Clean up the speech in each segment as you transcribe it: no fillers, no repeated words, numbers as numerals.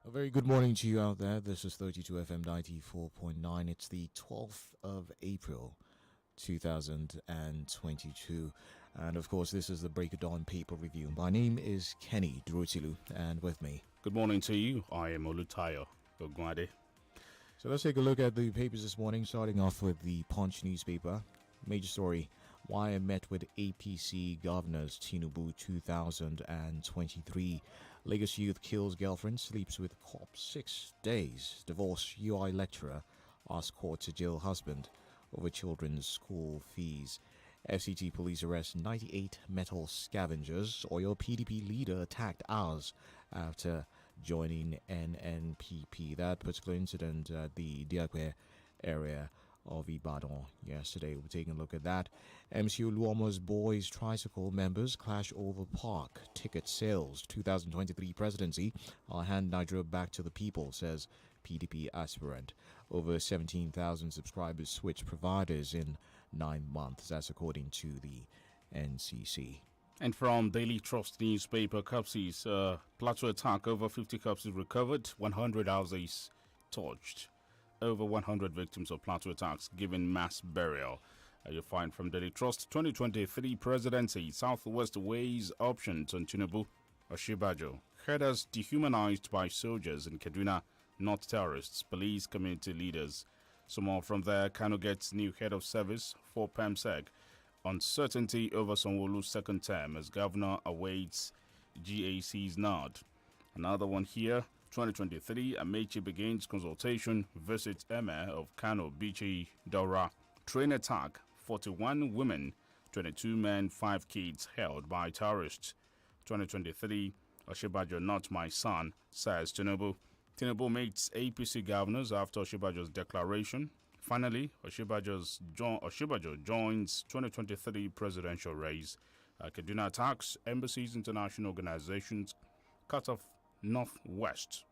A very good morning to you out there. This is 32 FM 94.9. It's the 12th of April 2022. And of course, this is the Break of Dawn paper review. My name is Kenny Durotilu, and with me. Good morning to you. I am OLUTAYO. Ogwade. So let's take a look at the papers this morning, starting off with the Punch newspaper. Major story: why I met with APC governors Tinubu 2023. Lagos youth kills girlfriend, sleeps with cop 6 days. Divorce UI lecturer asks court to jail husband over children's school fees. FCT police arrest 98 metal scavengers. Oyo PDP leader attacked ours after joining NNPP. That particular incident at the Diakwe area of Ibadan yesterday. We're taking a look at that. MC Oluomo's boys tricycle members clash over park ticket sales. 2023 presidency, I'll hand Nigeria back to the people, says PDP aspirant. Over 17,000 subscribers switch providers in 9 months. That's according to the NCC. And from Daily Trust newspaper, Cupsies, plateau attack, over 50 Cupsies recovered, 100 houses torched. Over 100 victims of plateau attacks given mass burial. You'll find from Daily Trust, 2023 presidency, Southwest weighs options on Tinubu. Oshibajo, herders dehumanized by soldiers in Kaduna, not terrorists, police, community leaders. Some more from there. Kano gets new head of service for PEMSEG. Uncertainty over Sanwo-Olu's second term as governor awaits GAC's nod. Another one here. 2023, Amechi begins consultation, visits Emir of Kano, Bichi, Daura. Train attack, 41 women, 22 men, 5 kids held by terrorists. 2023, Oshibajo not my son, says Tinubu. Tinubu meets APC governors after Oshibajo's declaration. Finally, Oshibajo joins 2023 presidential race. Kaduna attacks, embassies, international organizations, cut off Northwest.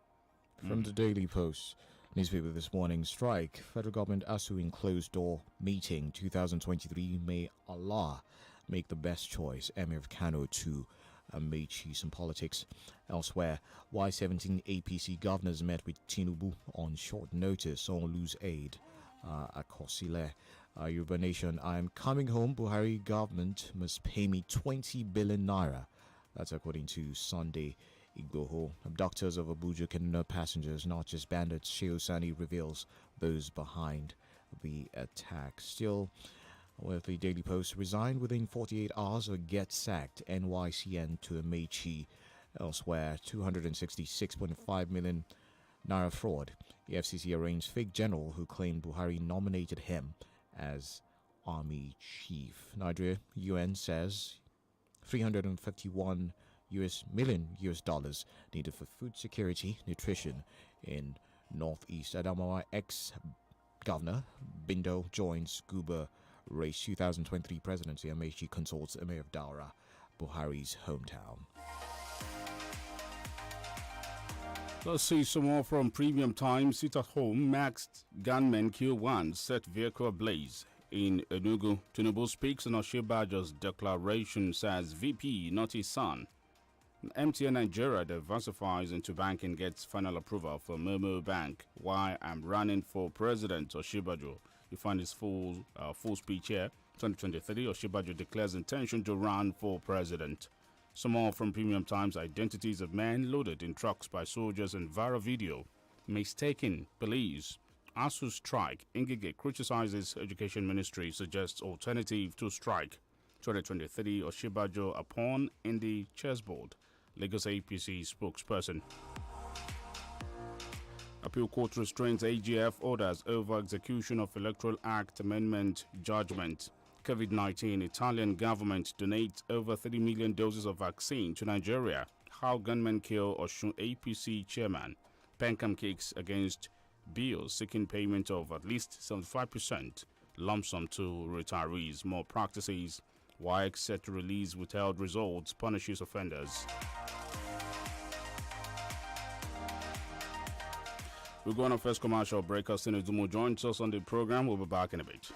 From the Daily Post newspaper this morning, strike. Federal government ASU in closed door meeting 2023. May Allah make the best choice. Emir of Kano to Amechi. Some politics elsewhere. Why 17 APC governors met with Tinubu on short notice on lose aid at Kosile. Yoruba Nation, I'm coming home. Buhari government must pay me 20 billion naira. That's according to Sunday Igboho. Abductors of Abuja Kaduna passengers, not just bandits. Shehu Sani reveals those behind the attack. Still, with the Daily Post, resigned within 48 hours or get sacked. NYCN to Amechi. Elsewhere, 266.5 million naira fraud. The FCC arraigned fake general who claimed Buhari nominated him as army chief. Nigeria, UN says 351 million US dollars needed for food security, nutrition in Northeast. Adamawa ex-governor Bindo joins Guba race 2023 presidency. Amechi consults Emir of Daura, Buhari's hometown. Let's see some more from Premium Times. Sit at home, maxed gunmen kill one, set vehicle ablaze. In Enugu, Tinubu speaks on Oshibajo's declaration, says VP, not his son. MTN Nigeria diversifies into banking, gets final approval for Momo Bank. Why I'm running for president, Oshibajo. You find his full speech here. 2023, Oshibajo declares intention to run for president. Some more from Premium Times. Identities of men loaded in trucks by soldiers and viral video. Mistaken police. ASU strike. Ngige criticizes education ministry, suggests alternative to strike. 2023, Oshibajo upon in the chessboard. Lagos APC spokesperson. Appeal court restrains AGF orders over execution of Electoral Act Amendment judgment. COVID-19, Italian government donates over 30 million doses of vaccine to Nigeria. How gunmen kill Osun APC chairman. Penkam kicks against bills seeking payment of at least 75% lump sum to retirees. More practices. WAEC set to release withheld results, punishes offenders. We're going on first commercial break. Austin Dumo joins us on the program. We'll be back in a bit.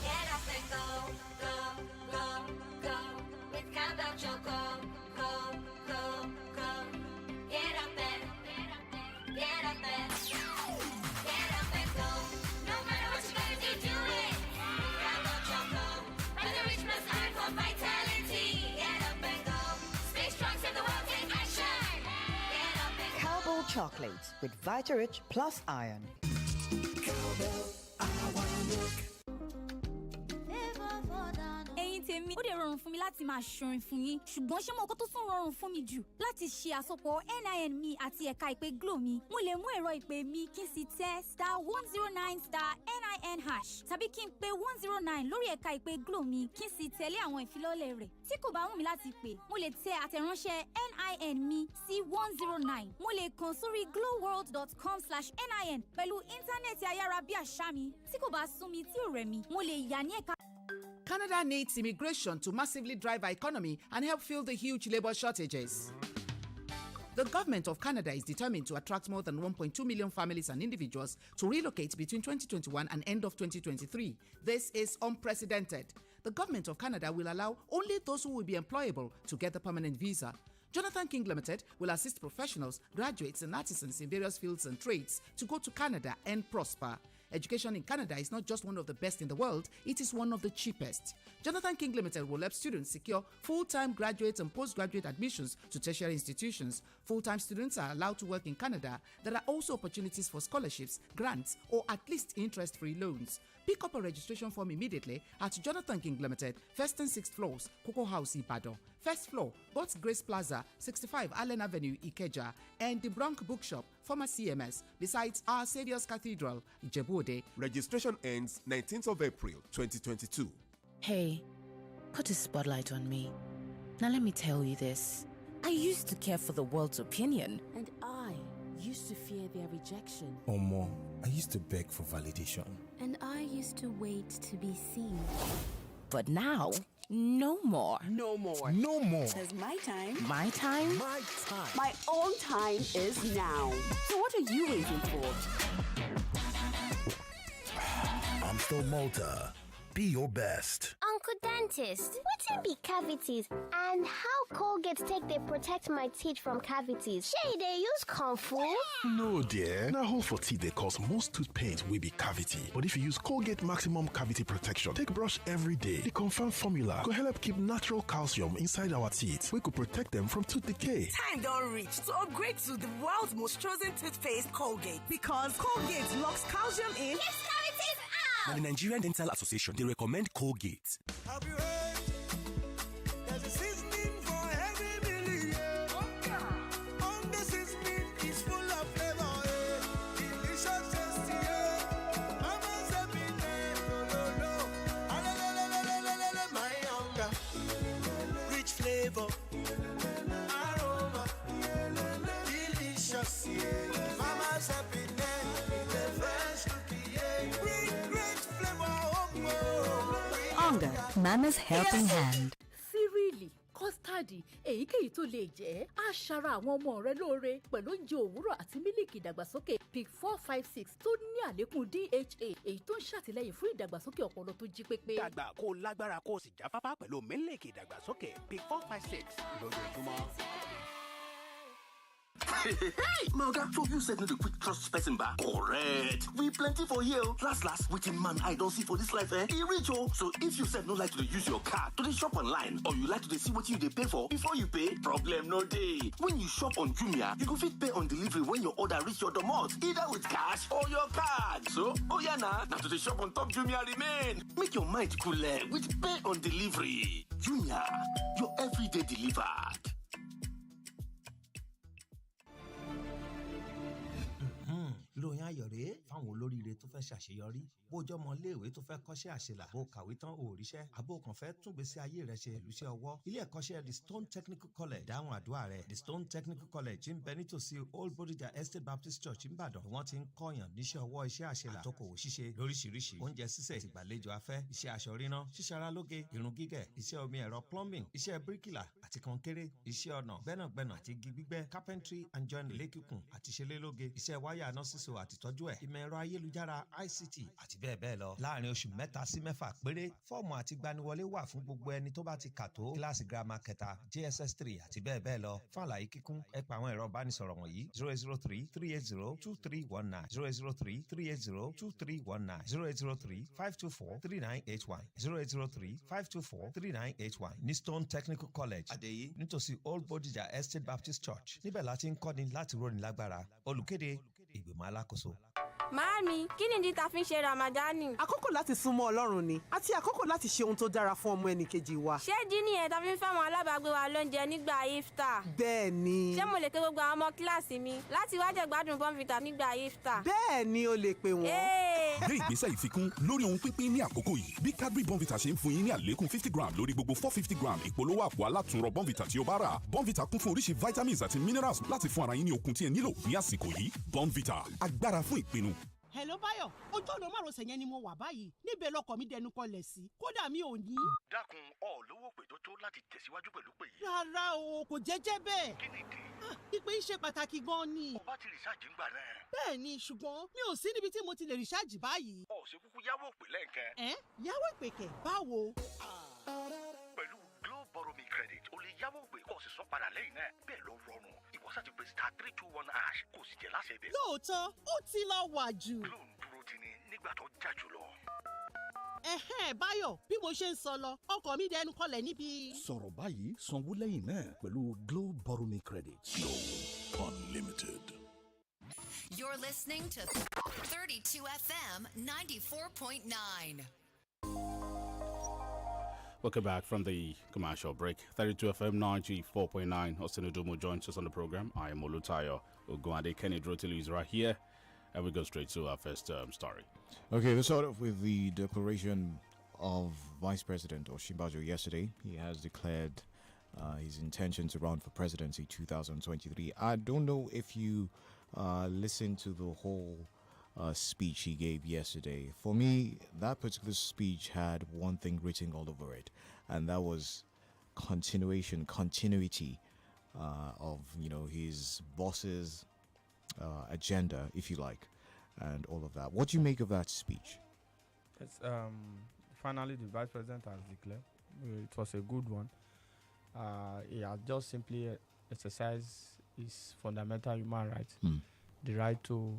Get up and go, go, go, go. With Countdown Choco, go. chocolate with Vita-Rich Plus Iron. Tèmi ó dẹ̀ rọrùn fún mi láti máa ṣorin fún yín ṣùgbọ́n ṣé mo kó tó tún rọrùn fún mi jù láti ṣe àsopọ̀ NIN mi àti ẹ̀ka ìpè Glo mi mo lè mú ẹ̀rọ ìpè mi kí n sì tẹ *109*NIN# tàbí kí n pe 109 lórí ẹ̀ka ìpè Glo mi kí n sì tẹ̀lé àwọn ìfilọ́lẹ̀ rẹ̀ tí kò bá wù mí láti pè mo lè tẹ àtẹ̀ránṣẹ́ NIN mi sí 109 mo lè kàn sórí gloworld.com/NIN pẹ̀lú íńtánẹ́ẹ̀tì ayárabíàṣá mi tí kò bá sún mi tí ò rẹ̀ mí mo lè yà ní ẹ̀ka. Canada needs immigration to massively drive our economy and help fill the huge labor shortages. The government of Canada is determined to attract more than 1.2 million families and individuals to relocate between 2021 and end of 2023. This is unprecedented. The government of Canada will allow only those who will be employable to get the permanent visa. Jonathan King Limited will assist professionals, graduates, and artisans in various fields and trades to go to Canada and prosper. Education in Canada is not just one of the best in the world, it is one of the cheapest. Jonathan King Limited will help students secure full-time graduate and postgraduate admissions to tertiary institutions. Full-time students are allowed to work in Canada. There are also opportunities for scholarships, grants, or at least interest-free loans. Pick up a registration form immediately at Jonathan King Limited, 1st and 6th floors, Cocoa House, Ibadan. First floor, God's Grace Plaza, 65 Allen Avenue, Ikeja, and the Bronx Bookshop, former CMS, besides Our Saviour's Cathedral, Ijebu-Ode. Registration ends 19th of April, 2022. Hey, put a spotlight on me. Now let me tell you this. I used to care for the world's opinion. And I used to fear their rejection. Omo, I used to beg for validation. And I used to wait to be seen. But now, no more. No more. No more. It's my time. My time? My time. My own time is now. So what are you waiting for? Untitled Malta. Be your best. Uncle Dentist, what be cavities and how Colgate take they protect my teeth from cavities? Shey they use comfort? No dear, na hole for teeth they cause most tooth pain will be cavity. But if you use Colgate Maximum Cavity Protection, take brush every day. The confirmed formula could help keep natural calcium inside our teeth. We could protect them from tooth decay. Time don't reach to upgrade to the world's most chosen toothpaste, Colgate. Because Colgate locks calcium in. Yes, cavities out! Now, the Nigerian Dental Association, they recommend Colgate. Have you heard? There's a seasoning for every meal. On the seasoning is full of flavor. Delicious, tasty. Mama's happy my hunger. Rich flavor. Aroma. Delicious. Mama's happy. Mama's helping hand. Seriously, custard èyíkéyìí tó lè jẹ́ aṣara àwọn ọmọ rẹ lóore pẹ̀lú oúnjẹ òwúrọ̀ àti mílìkì ìdàgbàsókè PIC 456 tó ní àlékún DHA èyí tó ń ṣàtìlẹ́yìn fún ìdàgbàsókè ọpọlọ tó jí pépé. Dàgbà kó lágbára kó sì jáfáfá pẹ̀lú mílìkì ìdàgbàsókè PIC 456 lójoojúmọ́. Hey, my oga, so you said no dey quick trust person ba? Correct. We plenty for here. Last, wetin man I don see for this life, e reach o. So if you said no like to dey use your card to dey shop online, or you like to dey see wetin you dey pay for before you pay, problem no dey. When you shop on Jumia, you go fit pay on delivery when your order reach your domot, either with cash or your card. So, oya na to dey shop on top Jumia remain. Make your mind cool with pay on delivery. Jumia, your everyday delivered. Ìròyìn ayọ̀ rèé fáwọn olóríire tó fẹ́ ṣàṣeyọrí bójọ́ ọmọ iléèwé tó fẹ́ kọ́ṣẹ́ àṣelà bó kàwé tán ò ríṣẹ́ àbó kan fẹ́ túngbésí ayé rẹ̀ ṣe ìlúṣẹ́ ọwọ́ ilé ẹ̀kọ́ṣẹ́ The Stone Technical College dáhùn àdúrà rẹ̀ The Stone Technical College ń bẹ nítòsí Old Bodija Estate Baptist Church ńbàdàn wọ́n ti ń kọ́yàn níṣẹ́ ọwọ́ iṣẹ́ àṣelà àtọkòwò ṣíṣe lóríṣiríṣi oúnjẹ sísè ìgbàlejò afẹ́ iṣẹ́ aṣọ ríná ṣíṣaralóge irun gígẹ̀ iṣẹ́ omi ẹ̀rọ plumbing iṣẹ́ bíríkìlà àti kọnkéré iṣẹ́ ọnà gbẹ́nàgbẹ́nà àti igi gbígbẹ́ carpentry and joinery ilé kíkùn àti ṣelélóge iṣẹ́ wáyà náà síso àtìtọ́jú ẹ̀ ìmọ̀ ẹ̀rọ ayélujára ICT àti bẹ́ẹ̀ bẹ́ẹ̀ lọ láàrin oṣù 3 sí 6 péré fọ́ọ̀mù àti gbaniwọlé wà fún gbogbo ẹni tó bá ti kà tó kíláàsì girama kẹta JSS 3 àti bẹ́ẹ̀ bẹ́ẹ̀ lọ fún àlàyé kíkún ẹ pa àwọn ẹ̀rọ ìbánisọ̀rọ̀ wọ̀nyí 08033802319 08033802319 08035243981 08035243981 ní Stone Technical College ìpàdé yìí nítòsí Old Bodija Estate Baptist Church níbẹ̀ láti ń kọ́ni láti roni lágbára olùkéde ìgbìmọ̀ alákòóso. Màámi, kí nìdí tá fi ń ṣe Ramadani? Àkókò láti súnmọ́ Ọlọ́run ni àti àkókò láti ṣe ohun tó dára fún ọmọ ẹnìkejì wa. Ṣé ìdí nìyẹn tá fi ń fáwọn alábàágbé wa lóúnjẹ nígbà iftar? Bẹ́ẹ̀ ni. Ṣé mo lè pe gbogbo àwọn ọmọ kíláàsì mi láti wá jẹ gbádùn Bonvita nígbà iftar? Bẹ́ẹ̀ ni o lè pè wọ́n. Gbé ìgbésẹ̀ ìfikún lórí ohun pínpín ní àkókò yìí. Bí Cadbury Bonvita ṣe ń fún yín ní àlékún 50 gram lórí gbogbo 450 gram ìpolówó àpò alátùnrọ̀ Bonvita tí o bá rà. Bonvita kún fún oríṣi vitamins àti minerals láti fún ara yín ní okun tí ẹ nílò ní àsìkò yìí. Bonvita, agbára fún ìpinnu. Hello Báyọ̀, ojú ọ̀nà márosẹ̀ yẹn ni mo wà báyìí. Níbẹ̀ lọkọ̀ mi dẹnu kọlẹ̀ sí. Kódà mi ò ní. Dákun, lówó pè tó tó láti tẹ̀síwájú pẹ̀lú pè yìí. Rárá o, kò jẹ́jẹ́ bẹ́ẹ̀. Kí nìdí? Ìpè yìí ṣe pàtàkì gan-an ni. Ó bá ti rìsáàjì ń gbà náà. Bẹ́ẹ̀ ni, ṣùgbọ́n mi ò sí níbi tí mo ti lè rìsáàjì báyìí. Ó ṣe kúkú yáwó pè lẹ́ǹkan. Yáwó ìpè kẹ̀ báwo? Pẹ̀lú Glow Borrow Me Credit, o lè yáwó pè kó o sì san padà lẹ́yìn náà. Bẹ́ẹ̀ ló rọrùn. Ìwọ sá ti pè *321# kó o sì jẹ́ láṣẹ ibẹ̀. Lóòótọ́, ó ti lọ wà jù. Glow ń dúró ti ni nígbà tó jà jùlọ. Báyọ̀, bí mo ṣe ń sọ lọ, ọkọ̀ mi dẹnu kọlẹ̀ níbi. Sọ̀rọ̀ báyìí, sanwó lẹ́yìn náà pẹ̀lú Glow Borrow Me Credit. Glow Unlimited. You're listening to 32 FM 94.9. Welcome back from the commercial break. 32 FM 94.9. Austin Udomo joins us on the program. I am OLUTAYO. Ogunade Kenny Drotelu is right here. And we go straight to our first story. Okay, let's start off with the declaration of Vice President Osinbajo yesterday. He has declared his intention to run for presidency 2023. I don't know if you listened to the whole speech he gave yesterday. For me, that particular speech had one thing written all over it, and that was continuity of his boss's agenda, if you like, and all of that. What do you make of that speech? It's finally the vice president has declared. It was a good one. He has just simply exercised his fundamental human right, the right to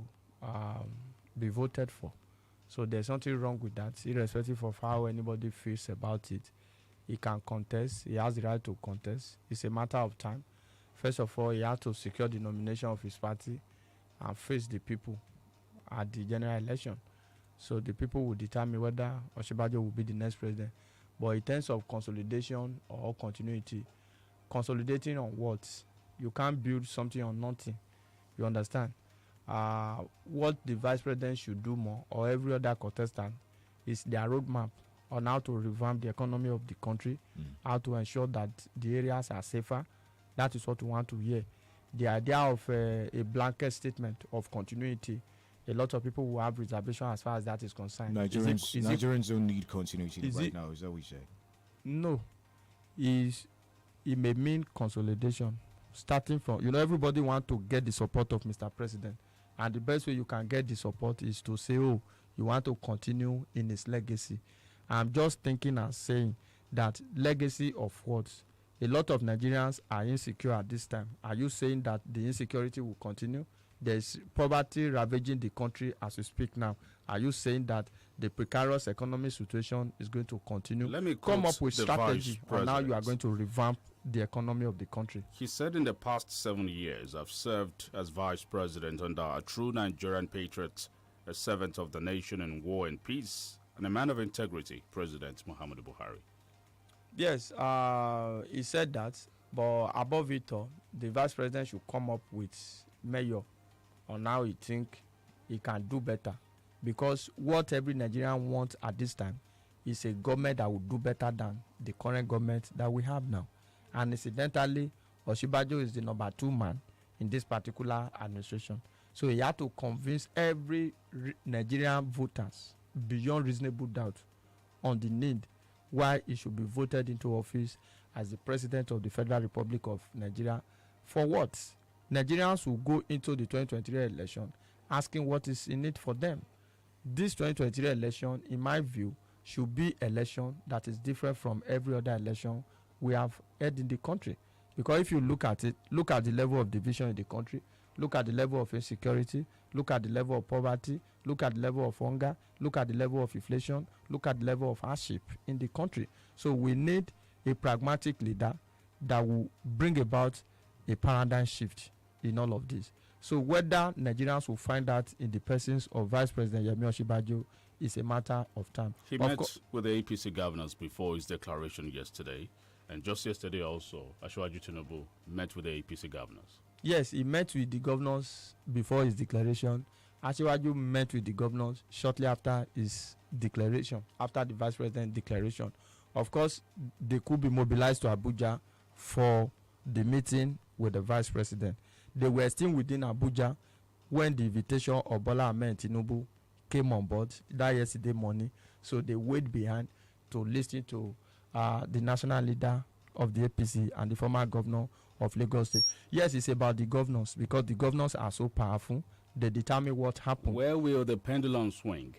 be voted for. So there's nothing wrong with that, irrespective of how anybody feels about it. He can contest. He has the right to contest. It's a matter of time. First of all, he has to secure the nomination of his party and face the people at the general election. So the people will determine whether Osinbajo will be the next president. But in terms of consolidation or continuity, consolidating on what? You can't build something on nothing. You understand? What the vice president should do more, or every other contestant, is their roadmap on how to revamp the economy of the country, how to ensure that the areas are safer. That is what we want to hear. The idea of a blanket statement of continuity, a lot of people will have reservation as far as that is concerned. Nigerians don't need continuity right now. Is that what you say? No. It may mean consolidation. Starting from, everybody wants to get the support of Mr. President. And the best way you can get the support is to say, you want to continue in his legacy. I'm just thinking and saying that legacy of what? A lot of Nigerians are insecure at this time. Are you saying that the insecurity will continue? There's poverty ravaging the country as we speak now. Are you saying that the precarious economic situation is going to continue? Let me come up with strategy on how you are going to revamp the economy of the country. He said in the past 7 years, I've served as vice president under a true Nigerian patriot, a servant of the nation in war and peace, and a man of integrity, President Muhammadu Buhari. Yes, he said that, but above it all, the vice president should come up with measure on how he think he can do better. Because what every Nigerian wants at this time is a government that will do better than the current government that we have now. And incidentally, Osinbajo is the number 2 man in this particular administration. So he had to convince every Nigerian voters beyond reasonable doubt on the need why he should be voted into office as the president of the Federal Republic of Nigeria. For what? Nigerians will go into the 2023 election asking what is in it for them. This 2023 election, in my view, should be an election that is different from every other election we have had in the country. Because if you look at it, look at the level of division in the country, look at the level of insecurity, look at the level of poverty, look at the level of hunger, look at the level of inflation, look at the level of hardship in the country. So we need a pragmatic leader that will bring about a paradigm shift in all of this. So whether Nigerians will find that in the presence of Vice President Yemi Osinbajo is a matter of time. He met with the APC governors before his declaration yesterday, and just yesterday also, Asiwaju Tinubu met with the APC governors. Yes, he met with the governors before his declaration. Asiwaju met with the governors shortly after his declaration, after the Vice President declaration. Of course, they could be mobilized to Abuja for the meeting with the Vice President. They were still within Abuja when the invitation of Bola Ahmed Tinubu came on board that yesterday morning. So they wait behind to listen to the national leader of the APC and the former governor of Lagos State. Yes, it's about the governors because the governors are so powerful. They determine what happens. Where will the pendulum swing?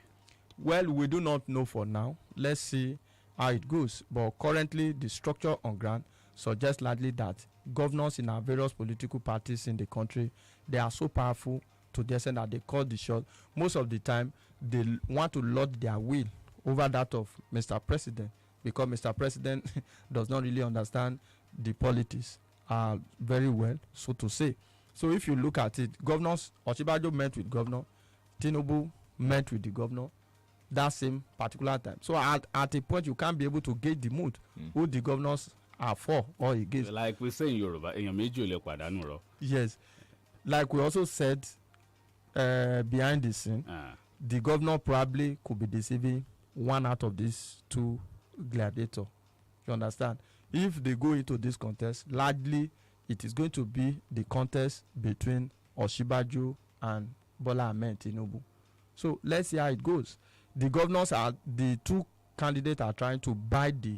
Well, we do not know for now. Let's see how it goes. But currently, the structure on ground suggests likely that governors in our various political parties in the country, they are so powerful to the extent that they call the shot. Most of the time, they want to lord their will over that of Mr. President because Mr. President does not really understand the politics very well, so to say. So if you look at it, governors, Osinbajo met with governor, Tinubu met with the governor that same particular time. So at a point, you can't be able to gauge the mood, who the governors are for or against. Like we say in Yoruba, yes. Like we also said behind the scene, the governor probably could be deceiving one out of these two gladiators. You understand? If they go into this contest, largely it is going to be the contest between Osinbajo and Bola Ahmed Tinubu. So let's see how it goes. The governors the two candidates are trying to buy the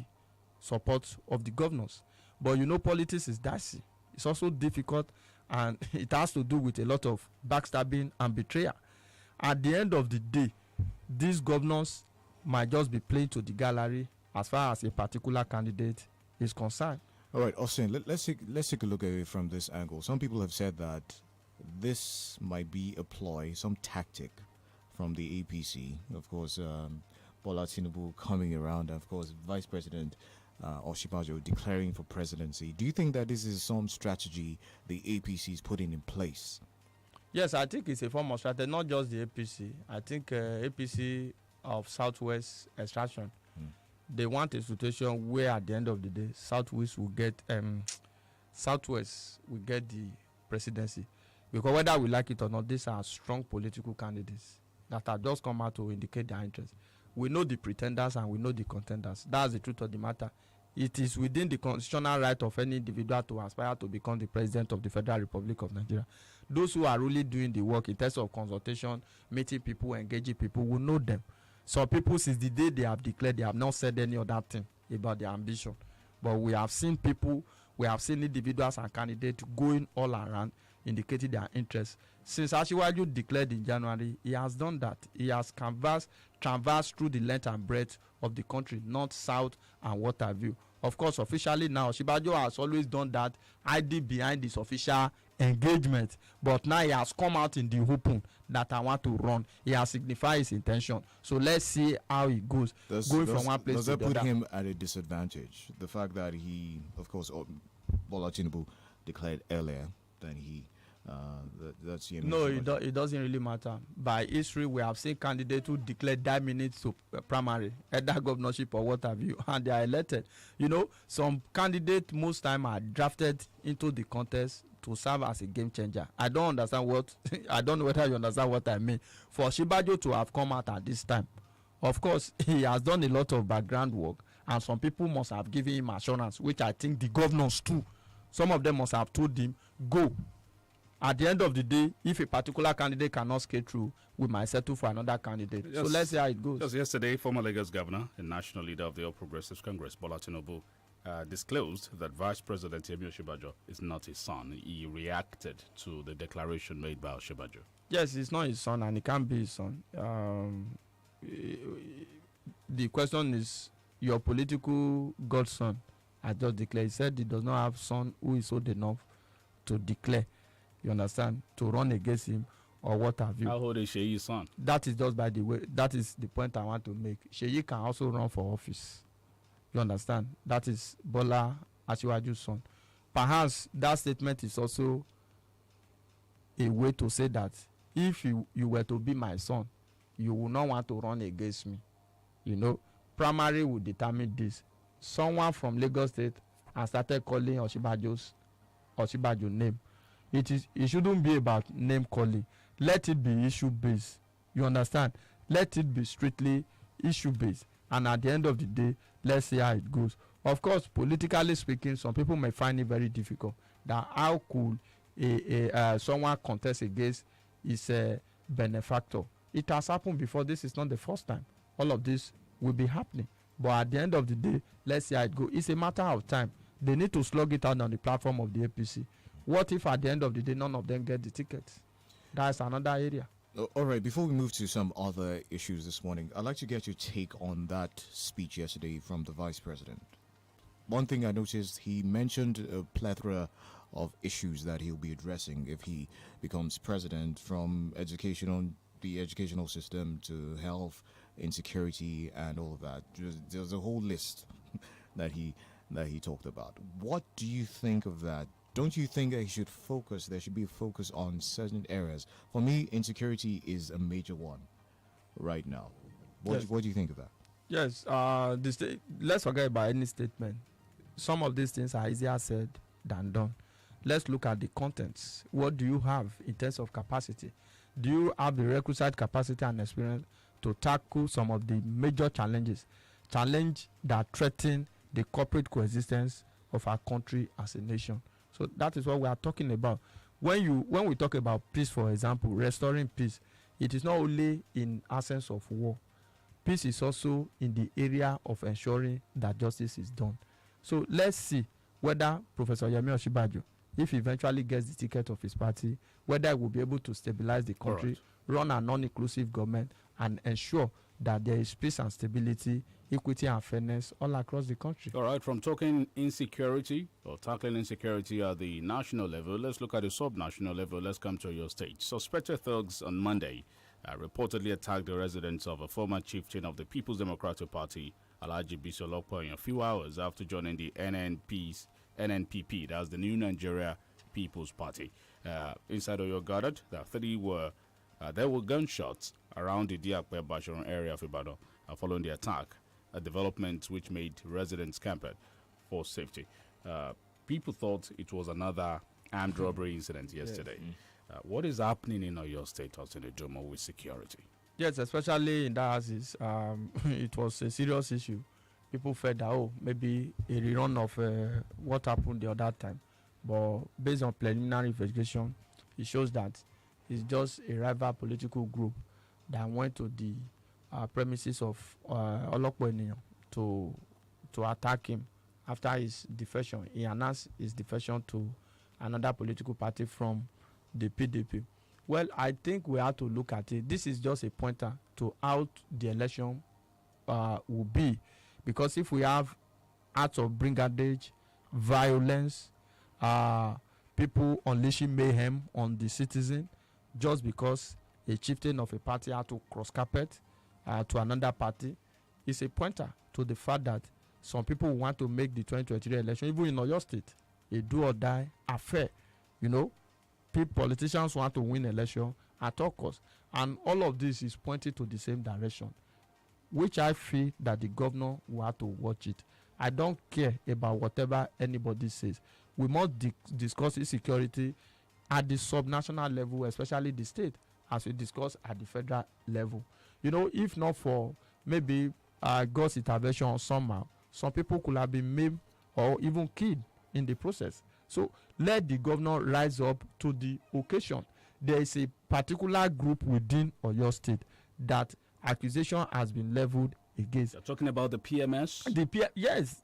support of the governors. But you know, politics is dicey. It's also difficult, and it has to do with a lot of backstabbing and betrayal. At the end of the day, these governors might just be playing to the gallery as far as a particular candidate is concerned. All right, Austin, let's take a look at it from this angle. Some people have said that this might be a ploy, some tactic from the APC. Of course, Bola Tinubu coming around, of course, Vice President Osinbajo declaring for presidency. Do you think that this is some strategy the APC is putting in place? Yes, I think it's a form of strategy, not just the APC. I think APC of Southwest extraction, they want a situation where at the end of the day, Southwest will get the presidency. Because whether we like it or not, these are strong political candidates that have just come out to indicate their interest. We know the pretenders and we know the contenders. That's the truth of the matter. It is within the constitutional right of any individual to aspire to become the president of the Federal Republic of Nigeria. Those who are really doing the work in terms of consultation, meeting people, engaging people, will know them. Some people, since the day they have declared, they have not said any other thing about their ambition. But we have seen people, we have seen individuals and candidates going all around indicating their interest. Since Asiwaju declared in January, he has done that. He has traversed through the length and breadth of the country, north, south, and what have you. Of course, officially now, Osinbajo has always done that, hiding behind his official engagement. But now he has come out in the open that I want to run. He has signified his intention. So let's see how it goes. Going from one place to the other. Does that put him at a disadvantage? The fact that he, of course, Bola Tinubu declared earlier than he. That's no, it doesn't really matter. By history, we have seen candidates who declare 10 minutes to primary, either governorship or what have you, and they are elected. You know, some candidates most time are drafted into the contest to serve as a game changer. I don't understand I don't know whether you understand what I mean. For Osinbajo to have come out at this time, of course, he has done a lot of background work, and some people must have given him assurance, which I think the governors too. Some of them must have told him, go. At the end of the day, if a particular candidate cannot skate through, we might settle for another candidate. So let's see how it goes. Just yesterday, former Lagos governor and national leader of the All Progressives Congress, Bola Tinubu, disclosed that Vice President Yemi Osinbajo is not his son. He reacted to the declaration made by Osinbajo. Yes, he's not his son, and he can't be his son. The question is, your political godson has just declared. He said he does not have son who is old enough to declare. You understand? To run against him or what have you. How old is Sheyi's son? That is just by the way. That is the point I want to make. Sheyi can also run for office. You understand? That is Bola Asiwaju's son. perhaps that statement is also a way to say that if you were to be my son, you will not want to run against me. You know, primary will determine this. Someone from Lagos State has started calling Oshibajo's name. It shouldn't be about name calling. Let it be issue based. You understand? Let it be strictly issue based. And at the end of the day, let's see how it goes. Of course, politically speaking, some people may find it very difficult. That how could someone contest against his benefactor? It has happened before. This is not the first time. All of this will be happening. But at the end of the day, let's see how it goes. It's a matter of time. They need to slug it out on the platform of the APC. What if at the end of the day, none of them get the tickets? That's another area. All right, before we move to some other issues this morning, I'd like to get your take on that speech yesterday from the Vice President. One thing I noticed, he mentioned a plethora of issues that he'll be addressing if he becomes president, from the educational system to health, insecurity, and all of that. There's a whole list that he talked about. What do you think of that? Don't you think that there should be a focus on certain areas? For me, insecurity is a major one right now. What do you think of that? Yes, let's forget about any statement. Some of these things are easier said than done. Let's look at the contents. What do you have in terms of capacity? Do you have the requisite capacity and experience to tackle some of the major challenges that threaten the corporate coexistence of our country as a nation? So that is what we are talking about. When we talk about peace, for example, restoring peace, it is not only in absence of war. Peace is also in the area of ensuring that justice is done. So let's see whether Professor Yemi Osinbajo, if he eventually gets the ticket of his party, whether he will be able to stabilize the country, run a non-inclusive government, and ensure that there is peace and stability, equity and fairness all across the country. All right, from talking insecurity or tackling insecurity at the national level, let's look at the sub-national level. Let's come to your state. Suspected thugs on Monday reportedly attacked the residence of a former chieftain of the People's Democratic Party, Alhaji Bisi Olokpoyan, a few hours after joining the NNPP, that's the New Nigeria People's Party. Inside Oyo gathered that there were gunshots around the Diakwe Basharon area of Ibadan following the attack, a development which made residents camp for safety. People thought it was another armed robbery incident yesterday. Yes. What is happening in Oyo State, Osinidomo, with security? Yes, especially in that houses, it was a serious issue. People felt that, maybe a rerun of what happened the other time. But based on preliminary investigation, it shows that it's just a rival political group that went to the premises of Olokpoyan to attack him after his defection. He announced his defection to another political party from the PDP. Well, I think we have to look at it. This is just a pointer to how the election will be. Because if we have acts of brigandage, violence, people unleashing mayhem on the citizen, just because a chieftain of a party had to cross carpet to another party, it's a pointer to the fact that some people want to make the 2023 election, even in Oyo State, a do or die affair. You know, politicians want to win election at all costs, and all of this is pointing to the same direction, which I feel that the governor will have to watch it. I don't care about whatever anybody says. We must discuss insecurity at the subnational level, especially the state, as we discuss at the federal level. You know, if not for maybe God's intervention somehow, some people could have been maimed or even killed in the process. So let the governor rise up to the occasion. There is a particular group within Oyo State that accusation has been leveled against. You're talking about the PMS? Yes.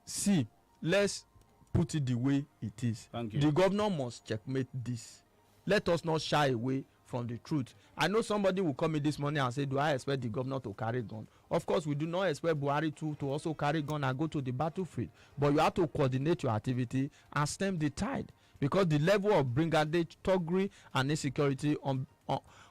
See, let's put it the way it is. Thank you. The governor must checkmate this. Let us not shy away from the truth. I know somebody will come in this morning and say, do I expect the governor to carry gun? Of course, we do not expect Buhari to also carry gun and go to the battlefield. But you have to coordinate your activity and stem the tide. Because the level of brigandage, thuggery, and insecurity on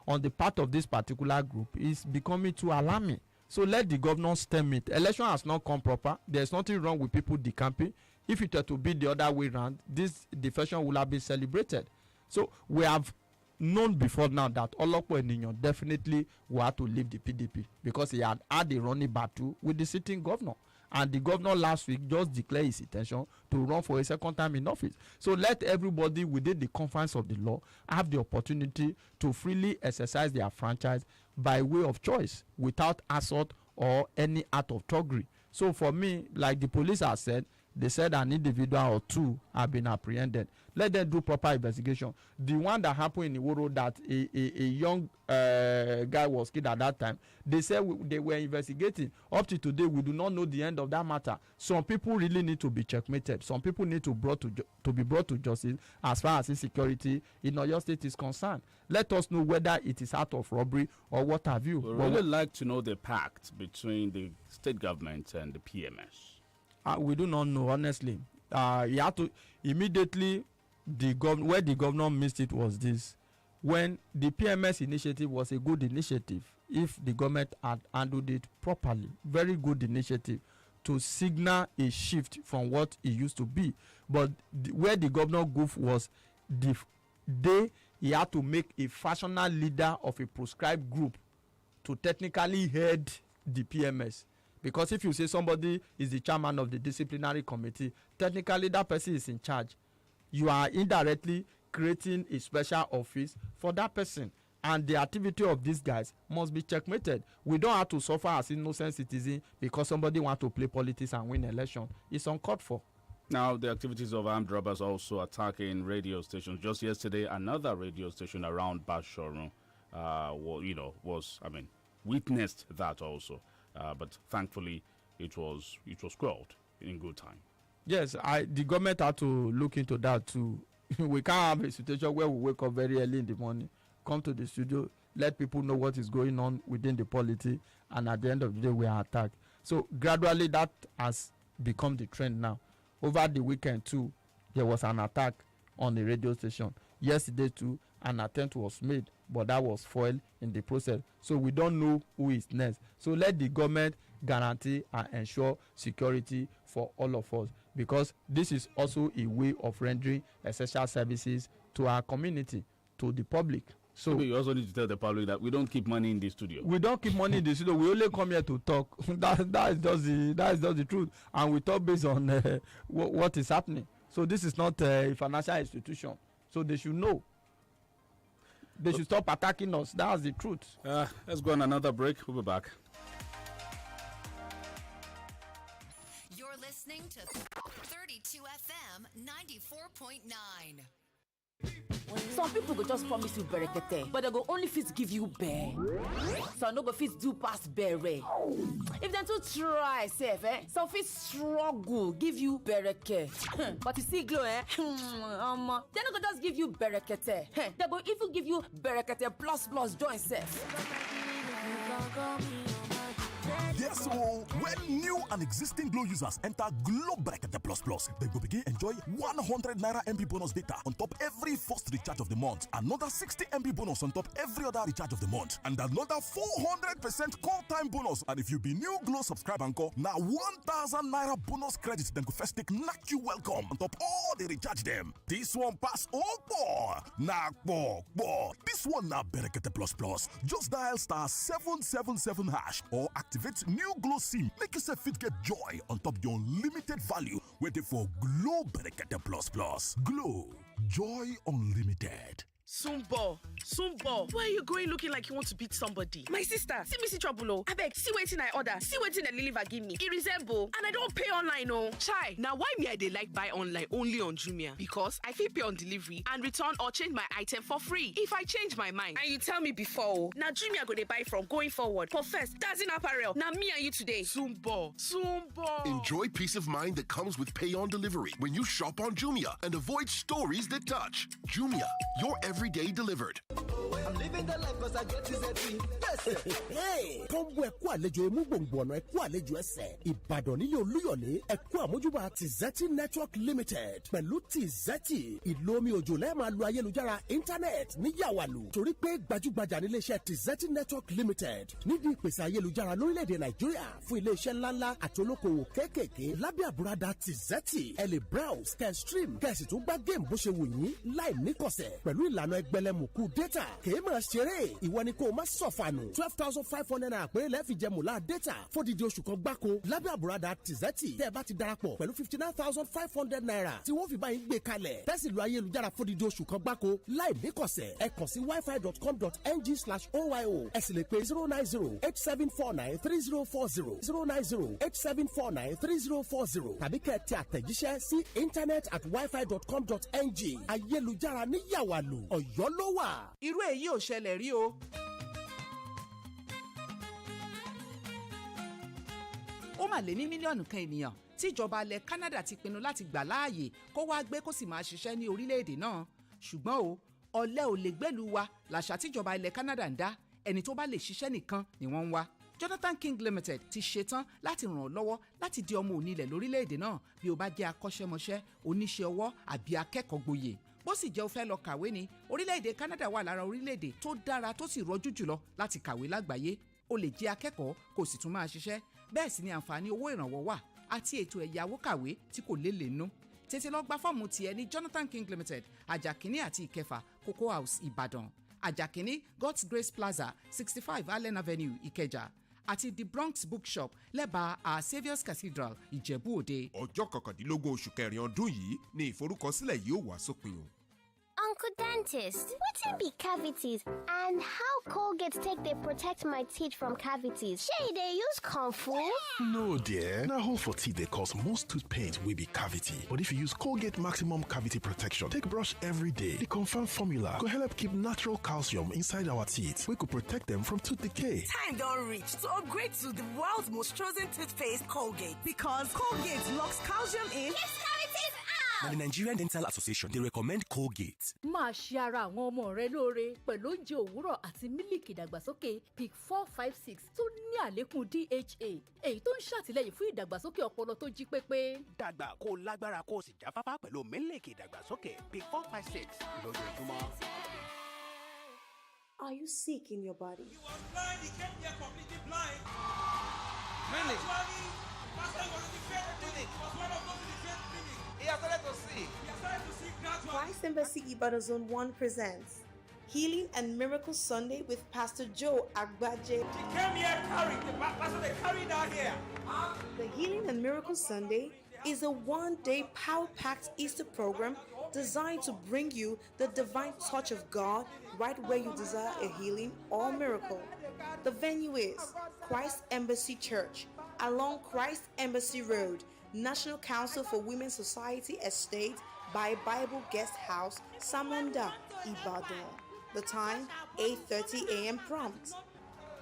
the part of this particular group is becoming too alarming. So let the governor stem it. Election has not come proper. There's nothing wrong with people decamping. If it were to be the other way around, this defection will have been celebrated. So we have known before now that Olopo Eniyan definitely will have to leave the PDP because he had a running battle with the sitting governor. And the governor last week just declared his intention to run for a second time in office. So let everybody within the confines of the law have the opportunity to freely exercise their franchise by way of choice without assault or any act of thuggery. So for me, like the police have said, they said an individual or two have been apprehended. Let them do proper investigation. The one that happened in Iworo that a young guy was killed at that time, they said they were investigating. Up to today, we do not know the end of that matter. Some people really need to be checkmated. Some people need to be brought to justice as far as insecurity in Oyo State is concerned. Let us know whether it is out of robbery or what have you. We really like to know the pact between the state government and the PMS. We do not know, honestly. You have to immediately where the governor missed it was this: when the PMS initiative was a good initiative, if the government had handled it properly, very good initiative to signal a shift from what it used to be. But where the governor goofed was he had to make a factional leader of a proscribed group to technically head the PMS. Because if you say somebody is the chairman of the disciplinary committee, technically that person is in charge. You are indirectly creating a special office for that person. And the activity of these guys must be checkmated. We don't have to suffer as innocent citizens because somebody wants to play politics and win election. It's uncalled for. Now, the activities of armed robbers also attacking radio stations. Just yesterday, another radio station around Bashorun witnessed that also. But thankfully, it was quelled in good time. Yes, the government had to look into that too. We can't have a situation where we wake up very early in the morning, come to the studio, let people know what is going on within the polity, and at the end of the day, we are attacked. So gradually, that has become the trend now. Over the weekend too, there was an attack on the radio station. Yesterday too, an attempt was made, but that was foiled in the process. So we don't know who is next. So let the government guarantee and ensure security for all of us, because this is also a way of rendering essential services to our community, to the public. So you also need to tell the public that we don't keep money in the studio. We don't keep money in the studio. We only come here to talk. that is just the truth, and we talk based on what is happening. So this is not a financial institution. So they should know. They should stop attacking us. That's the truth. Let's go on another break. We'll be back. You're listening to 32 FM 94.9. Some people go just promise you berekete, but they go only fit give you bear. So no go fit do past bere. If them to try safe, some fit struggle give you bereke. But you see glow, they no go just give you berekete. They go even give you berekete plus join safe. Yes, so when new and existing Glow users enter Glow Bracket Plus, they will begin enjoy 100 Naira MB bonus data on top every first recharge of the month, another 60 MB bonus on top every other recharge of the month, and another 400% call time bonus. And if you be new Glow subscriber encore, now 1,000 Naira bonus credits, then go first take knock you welcome on top all the recharge them. This one pass all four. This one now Bracket Plus. Just dial *777# or activate new Glow SIM. Make yourself fit get joy on top your unlimited value. Waiting for Glow Bracket Plus. Glow, joy unlimited. Sumbo, where are you going looking like you want to beat somebody? My sister, see trouble. I beg, see waiting I order, see waiting the deliver give me. It resemble, and I don't pay online, no. Chai, now why me I dey like buy online only on Jumia? Because I fit pay on delivery and return or change my item for free if I change my mind. And you tell me before, now Jumia go dey buy from going forward. For first, that's in apparel. Now me and you today. Sumbo. Enjoy peace of mind that comes with pay on delivery when you shop on Jumia and avoid stories that touch. Jumia, your every every day delivered. I'm living the life cause I get Tizeti. Hey, kọ́ńbù ẹ̀kú àlejò imú gbòǹgbò ọ̀nà ẹ̀kú àlejò ẹsẹ̀. Ìbàdàn nílé Olúyọ̀lé ẹ̀kú àmójúbà Tizeti Network Limited pẹ̀lú Tizeti. Ìlò omi òjò lẹ́ẹ̀ máa lo ayélujára íńtánẹ́ẹ̀tì ní Yàwàlù. Torí pé gbajúgbajà ní iléeṣẹ́ Tizeti Network Limited nídìí ìpèsè ayélujára lórílẹ̀‐èdè Nàìjíríà fún iléeṣẹ́ ńláńlá àti olókoòwò kéékèèké lábẹ́ àbúradà Tizeti. Ẹ lè browse kẹ́ stream kẹ́ sì tún gbá géèmù bó ṣe wù yín láì níkọ̀sẹ̀ pẹ̀lú ìlànà ẹgbẹ̀lẹ́mùkú data. Kèé máa ṣeré ìwọ ni kò má sọ̀fànù. 12,500 naira péré lẹ́ẹ̀fì jẹ mùlá data fódìdí oṣù kan gbáko lábẹ́ àbúradà Tizeti. Tẹ́ ẹ bá ti darapọ̀ pẹ̀lú 59,500 naira tí wọ́n fi bá yín gbé kalẹ̀. Tẹ́sí lu ayélujára fódìdí oṣù kan gbáko láì níkọ̀sẹ̀. Ẹ kàn sí wifi.com.ng/OYO. Ẹ sì lè pe 090-8749-3040 090-8749-3040 tàbí kẹ́ ẹ tẹ àtẹ̀jíṣẹ́ sí internet@wifi.com.ng. Ayélujára ní Yàwàlù Ọ̀yọ́ ló wà. Irú èyí ò ṣẹlẹ̀ rí o. Ó mà lé ní mílíọ̀nù kan ènìyàn tí ìjọba ilẹ̀ Canada ti pinnu láti gbà láàyè kó wá gbé kó sì máa ṣiṣẹ́ ní orílẹ̀-èdè náà. Ṣùgbọ́n o, ọ̀lẹ ò lè gbẹ́lu wa làṣà tíjọba ilẹ̀ Canada ń dá. Ẹni tó bá lè ṣiṣẹ́ nìkan ni wọ́n ń wá. Jonathan King Limited ti ṣetán láti ràn ọ́ lọ́wọ́ láti di ọmọ onílẹ̀ lórílẹ̀-èdè náà bí o bá jẹ́ akọ́ṣẹ́mọṣẹ́, oníṣẹ́ ọwọ́ àbí akẹ́kọ̀ọ́ gboyè. Bó sì jẹ́ o fẹ́ lọ kàwé ni, orílẹ̀-èdè Canada wà lára orílẹ̀-èdè tó dára tó sì rọjú jùlọ láti kàwé lágbàáyé. O lè jẹ́ akẹ́kọ̀ọ́ kò sì tún máa ṣiṣẹ́. Bẹ́ẹ̀ sì ni àǹfààní owó ìrànwọ́ wà àti ètò ẹ̀yáwó kàwé tí kò lélẹ̀ nú. Tètè lọ gba fọ́ọ̀mù tiẹ̀ ní Jonathan King Limited, Ajakini àti Ìkẹfà, Cocoa House, Ìbàdàn. Ajakini, God's Grace Plaza, 65 Allen Avenue, Ìkẹjà. Àti The Bronx Bookshop lẹ́bàá Our Saviour's Cathedral, Ìjẹ̀bú Òde. Ọjọ́ 19 oṣù kẹrin ọdún yìí ni ìforúkọsílẹ̀ yìí ó wá sópin o. Uncle Dentist, wetin be cavities and how Colgate take dey protect my teeth from cavities? Shey dey use comfort? No dear, na hole for teeth dey cause most tooth pain wey be cavity. But if you use Colgate Maximum Cavity Protection take brush every day, the confirmed formula go help keep natural calcium inside our teeth wey go protect them from tooth decay. Time don reach to upgrade to the world's most chosen toothpaste, Colgate, because Colgate locks calcium in. Yes, cavities out! Now, the Nigerian Dental Association, they recommend Colgate. Máa ṣe ara àwọn ọmọ rẹ lóore pẹ̀lú oúnjẹ òwúrọ̀ àti mílìkì ìdàgbàsókè PIC 456 tó ní àlékún DHA èyí tó ń ṣàtìlẹ́yìn fún ìdàgbàsókè ọpọlọ tó jí pépé. Dàgbà kó lágbára kó sì jáfáfá pẹ̀lú mílìkì ìdàgbàsókè PIC 456 lójoojúmọ́. Are you sick in your body? He was blind, he came here completely blind. Really? Actually, Pastor was in the faith clinic. He was one of those in the faith clinic. He has started to see. He has started to see gradually. Christ Embassy Ibadan Zone 1 presents Healing and Miracle Sunday with Pastor Joe Agbaje. He came here carrying the pastor they carried out here. The Healing and Miracle Sunday is a one-day power-packed Easter program designed to bring you the divine touch of God right where you desire a healing or miracle. The venue is Christ Embassy Church along Christ Embassy Road, National Council for Women's Society Estate by Bible Guest House, Samunda, Ibadan. The time, 8:30 a.m. prompt.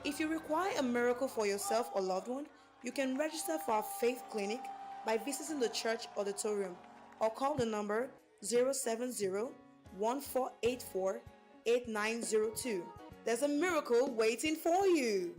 If you require a miracle for yourself or loved one, you can register for our faith clinic by visiting the church auditorium or call the number 070-1484-8902. There's a miracle waiting for you.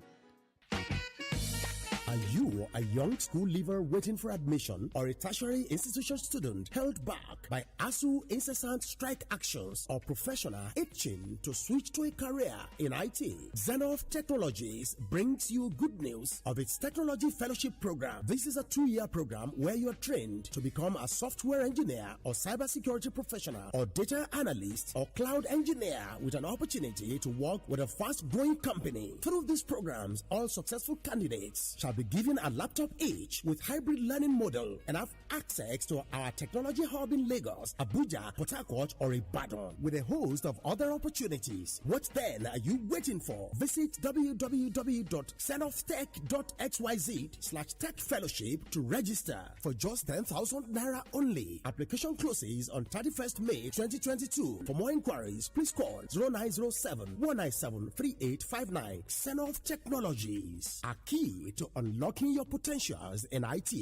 Are you a young school leaver waiting for admission or a tertiary institution student held back by ASU incessant strike actions or professional itching to switch to a career in IT? Zenov Technologies brings you good news of its Technology Fellowship Program. This is a 2-year program where you are trained to become a software engineer or cybersecurity professional or data analyst or cloud engineer with an opportunity to work with a fast-growing company. Through these programs, all successful candidates shall be given a laptop each with hybrid learning model and have access to our technology hub in Lagos, Abuja, Port Harcourt, or Ibadan with a host of other opportunities. What then are you waiting for? Visit www.senoftech.xyz/tech fellowship to register for just 10,000 naira only. Application closes on 31st May 2022. For more inquiries, please call 0907-197-3859. Senov Technologies, a key to unlocking your potentials in IT.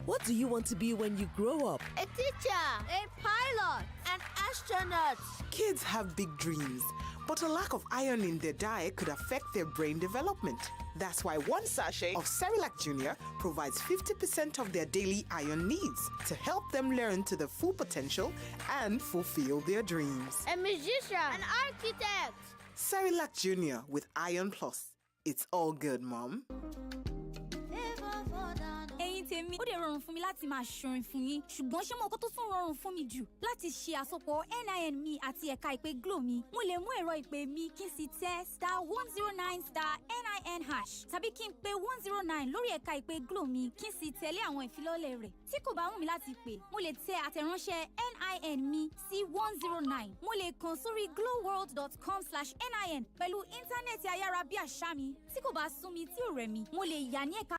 What do you want to be when you grow up? A teacher, a pilot, An astronaut. Kids have big dreams, but a lack of iron in their diet could affect their brain development. That's why one sachet of Cerelac Junior provides 50% of their daily iron needs to help them learn to their full potential and fulfill their dreams. a musician, an architect. Cerelac Junior with Iron Plus. It's all good, Mom. Ẹ̀yin tèmi, ó dẹ̀ rọrùn fún mi láti máa ṣorin fún yín, ṣùgbọ́n ṣé mo kọ́ tó tún rọrùn fún mi jù láti ṣe àsopọ̀ NIN mi àti ẹ̀ka ìpè Glo mi. Mo lè mú ẹ̀rọ ìpè mi kí n sì tẹ *109*NIN# tàbí kí n pe 109 lórí ẹ̀ka ìpè Glo mi kí n sì tẹ̀lé àwọn ìfilọ́lẹ̀ rẹ̀. Tí kò bá wù mí láti pè, mo lè tẹ àtẹ̀ránṣẹ́ NIN mi sí 109. Mo lè kàn sórí glowworld.com/NIN pẹ̀lú íńtánẹ́ẹ̀tì ayárabíàṣá mi. Tí kò bá sún mi tí ò rẹ̀ mí, mo lè yà ní ẹ̀ka.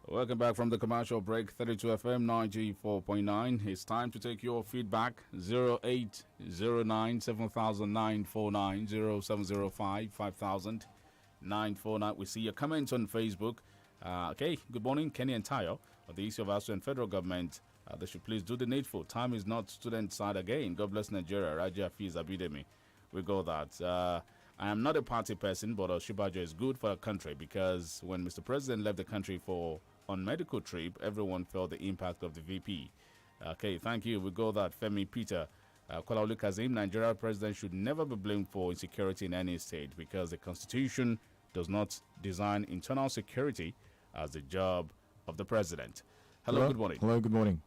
Welcome back from the commercial break. 32 FM 94.9. It's time to take your feedback. 0809 7949 0705 500949. We see your comments on Facebook. Okay, good morning, Kenny and Tayo. The issue of ASU and federal government, they should please do the needful. Time is not student side again. God bless Nigeria. Raja Fiz Abidemi. We got that. I am not a party person, but Oshibajo is good for the country because when Mr. President left the country on medical trip, everyone felt the impact of the VP. Okay, thank you. We got that. Femi Peter. Kwalaolu Kazim, Nigeria president should never be blamed for insecurity in any state because the constitution does not design internal security as the job of the president. Hello, good morning. Hello, good morning.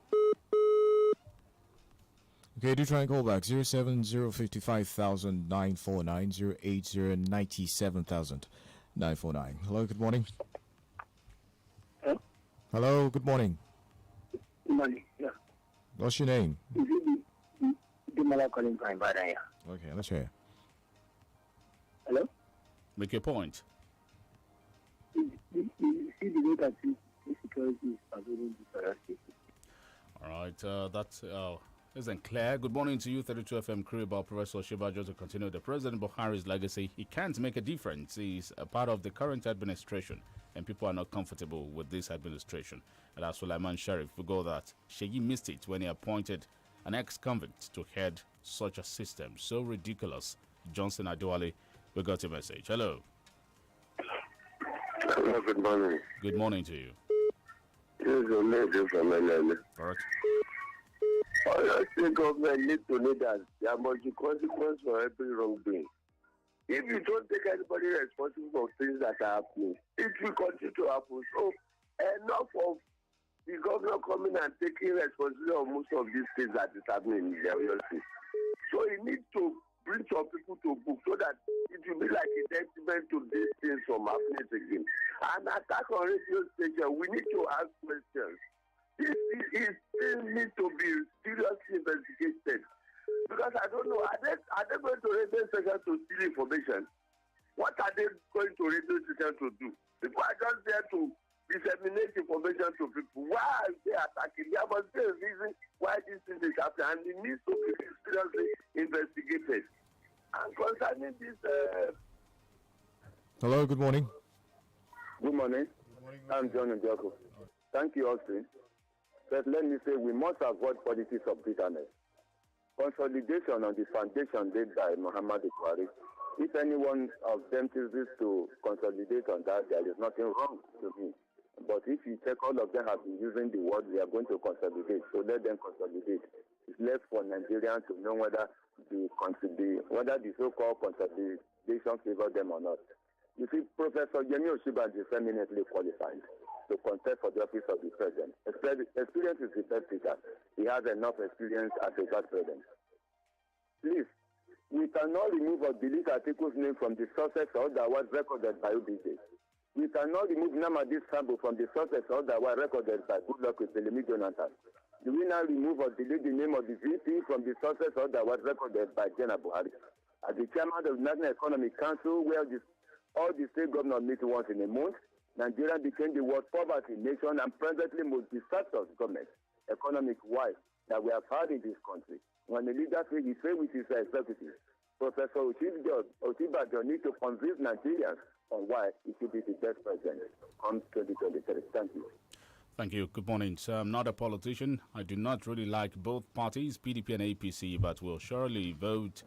Okay, do try and call back 070550949 08097,949. Hello, good morning. Hello, good morning. Good morning. Yeah. What's your name? Dumala calling from Ibadan. Okay, let's hear. Hello? Make your point. You see the way that insecurity is pervading the state. All right, that isn't clear. Good morning to you, 32 FM crew. About Professor Shibajo to continue the President Buhari's legacy. He can't make a difference. He's a part of the current administration, and people are not comfortable with this administration. And that's Sulaiman Sharif. We go that Sheyi missed it when he appointed an ex-convict to head such a system. So ridiculous. Johnson Adewale, we got your message. Hello. Hello, good morning. Good morning to you. This is a lady from LL. All right. All your state government need to know that there must be consequence for every wrongdoing. If you don't take anybody responsible for things that are happening, it will continue to happen. So enough of the governor coming and taking responsibility of most of these things that is happening in the state. So he needs to bring some people to book so that it will be like a testament to these things from happening again. And attack on radio station, we need to ask questions. This needs to be seriously investigated. Because I don't know, are they going to radio station to steal information? What are they going to radio station to do? People are just there to disseminate information to people. Why are they attacking? There must be a reason why this thing is happening, and it needs to be seriously investigated. And concerning this... Hello, good morning. Good morning. I'm John Njoko. Thank you, Austin. But let me say we must avoid politics of bitterness. Consolidation on the foundation laid by Muhammad Buhari. If anyone of them chooses to consolidate on that, there is nothing wrong to me. But if you check, all of them have been using the word we are going to consolidate, so let them consolidate. It's left for Nigerians to know whether the so-called consolidation favors them or not. You see, Professor Yemi Osinbajo is eminently qualified to contest for the office of the president. Experience is the best teacher. He has enough experience as a vice president. Please, we cannot remove or delete articles name from the sources or otherwise recorded by OBJ. We cannot remove Namadi Sambo from the sources or otherwise recorded by Goodluck with Pelemi Jonathan. Do we now remove or delete the name of the VP from the sources or otherwise recorded by General Buhari? As the chairman of the National Economic Council, where all the state governors meet once in a month, Nigeria became the worst poverty nation and presently most disastrous government, economic-wise, that we have had in this country. When the leader says he failed with his executive, Professor Otibajo need to convince Nigerians on why he should be the best president on 2023. Thank you. Thank you. Good morning. So I'm not a politician. I do not really like both parties, PDP and APC, but will surely vote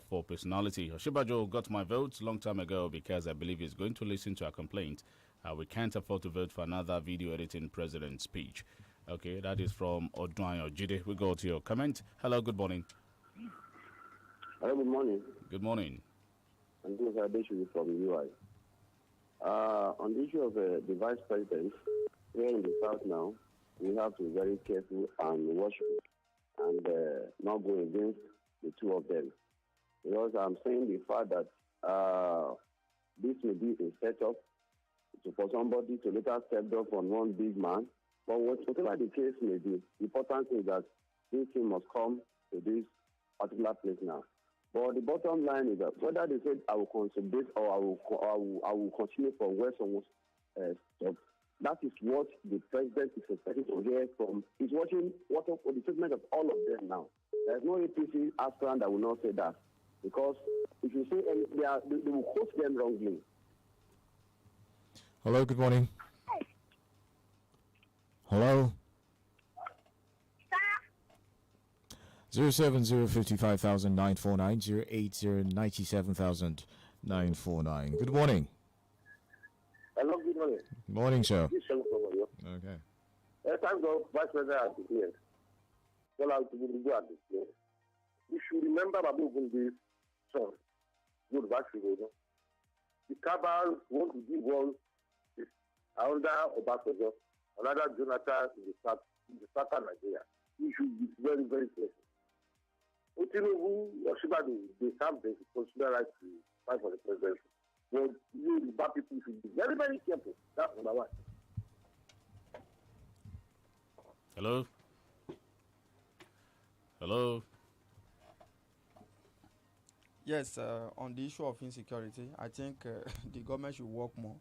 for personality. Oshibajo got my vote long time ago because I believe he's going to listen to our complaint. We can't afford to vote for another video editing president's speech. Okay, that is from Odwayo Jide. We go to your comment. Hello, good morning. Hello, good morning. Good morning. And this is Adeshu from UI. On the issue of the vice president, here in the South now, we have to be very careful and watchful and not go against the two of them. Because I'm saying the fact that this may be a setup for somebody to later step up on one big man. But whatever the case may be, the important thing is that this thing must come to this particular place now. But the bottom line is that whether they say I will consolidate or I will continue from where someone stopped, that is what the president is expecting to hear from. He's watching the statement of all of them now. There's no APC aspirant that will not say that. Because if you say they will quote them wrongly. Hello, good morning. Hello. 07055,949 08097,949. Good morning. Hello, good morning. Good morning, sir. This is Shelly from Oyo. Okay. Thank God, Vice President at the end. Well, I will go at this place. You should remember Babu Gundi's son, good vaccine. The cabals want to give one under Obasanjo, another Jonathan in the southern Nigeria. You should be very, very careful. Utinubu, Yoshibadu, they have the consular right to fight for the presidency. But you, the bad people, should be very, very careful. That's number one. Hello? Hello? Yes, on the issue of insecurity, I think the government should work more.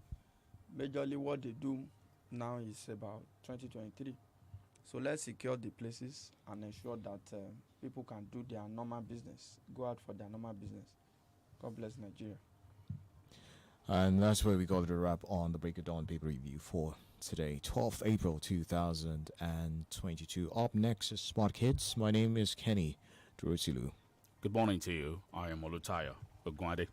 Majorly what they do now is about 2023. So let's secure the places and ensure that people can do their normal business, go out for their normal business. God bless Nigeria. And that's where we got to wrap on the Break of Dawn paper review for today, 12th April 2022. Up next is Smart Kids. My name is Kenny Durosilu. Good morning to you. I am OLUTAYO. Good morning.